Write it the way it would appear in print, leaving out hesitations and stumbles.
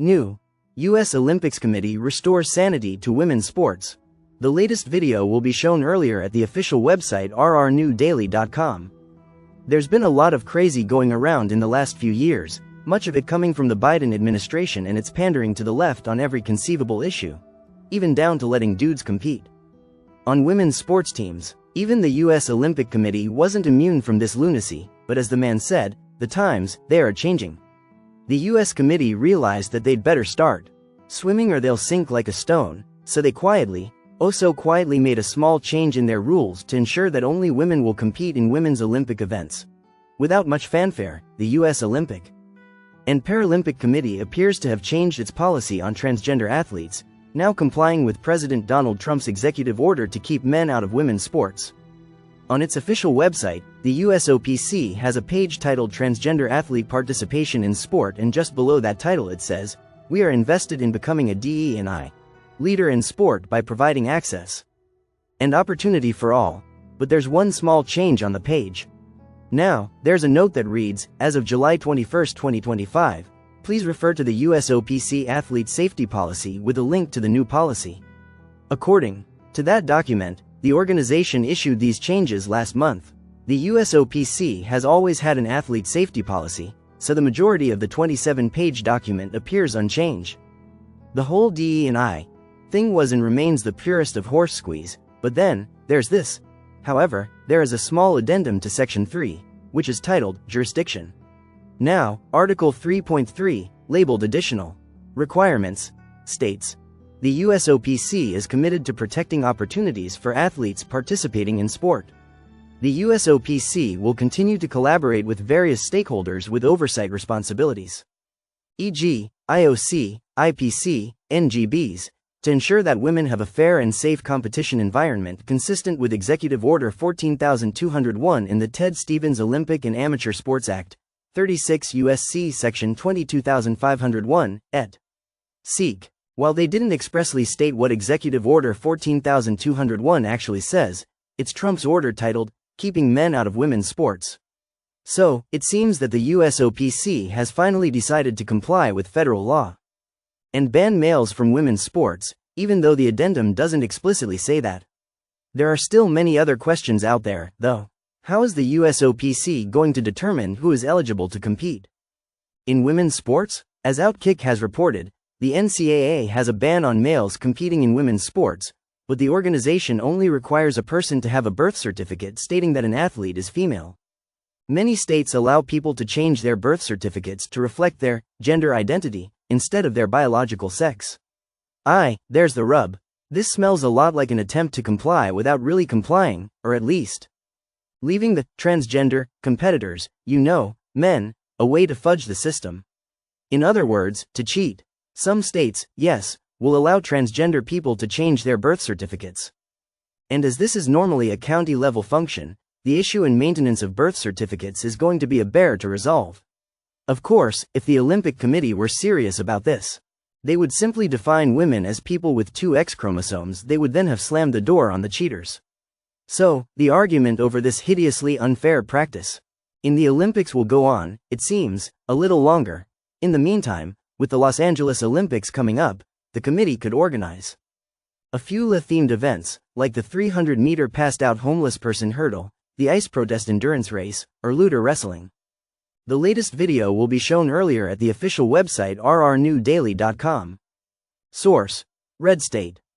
New U.S. Olympics Committee restores sanity to women's sports. The latest video will be shown earlier at the official website rrnewdaily.com. There's been a lot of crazy going around in the last few years, much of it coming from the Biden administration and its pandering to the left on every conceivable issue, even down to letting dudes compete on women's sports teams. Even the U.S. Olympic Committee wasn't immune from this lunacy, but as the man said, the times, they are changing. The U.S. committee realized that they'd better start swimming or they'll sink like a stone, so they quietly, oh so quietly made a small change in their rules to ensure that only women will compete in women's Olympic events. Without much fanfare, the U.S. Olympic and Paralympic Committee appears to have changed its policy on transgender athletes, now complying with President Donald Trump's executive order to keep men out of women's sports. On its official website, the USOPC has a page titled Transgender Athlete Participation in Sport, and just below that title it says, "We are invested in becoming a DE&I leader in sport by providing access and opportunity for all." But there's one small change on the page. Now, there's a note that reads, "As of July 21, 2025, please refer to the USOPC Athlete Safety Policy," with a link to the new policy. According to that document, the organization issued these changes last month. The USOPC has always had an athlete safety policy, so the majority of the 27-page document appears unchanged. The whole DE&I thing was and remains the purest of horse squeeze, but then, there's this. However, there is a small addendum to Section 3, which is titled Jurisdiction. Now, Article 3.3, labeled Additional Requirements, states, "The USOPC is committed to protecting opportunities for athletes participating in sport. The USOPC will continue to collaborate with various stakeholders with oversight responsibilities, e.g., IOC, IPC, NGBs, to ensure that women have a fair and safe competition environment consistent with Executive Order 14201 in the Ted Stevens Olympic and Amateur Sports Act, 36 U.S.C. Section 22501, et. Seek." While they didn't expressly state what Executive Order 14201 actually says, it's Trump's order titled, "Keeping Men Out of Women's Sports." So, it seems that the USOPC has finally decided to comply with federal law and ban males from women's sports, even though the addendum doesn't explicitly say that. There are still many other questions out there, though. How is the USOPC going to determine who is eligible to compete in women's sports? As Outkick has reported, the NCAA has a ban on males competing in women's sports, but the organization only requires a person to have a birth certificate stating that an athlete is female. Many states allow people to change their birth certificates to reflect their gender identity instead of their biological sex. There's the rub. This smells a lot like an attempt to comply without really complying, or at least leaving the transgender competitors, men, a way to fudge the system. In other words, to cheat. Some states, yes, will allow transgender people to change their birth certificates. And as this is normally a county-level function, the issue and maintenance of birth certificates is going to be a bear to resolve. Of course, if the Olympic Committee were serious about this, they would simply define women as people with two X chromosomes. They would then have slammed the door on the cheaters. So, the argument over this hideously unfair practice in the Olympics will go on, it seems, a little longer. In the meantime, with the Los Angeles Olympics coming up, the committee could organize a few LA-themed events, like the 300-meter passed-out homeless person hurdle, the ice protest endurance race, or luter wrestling. The latest video will be shown earlier at the official website rrnewdaily.com. Source: Red State.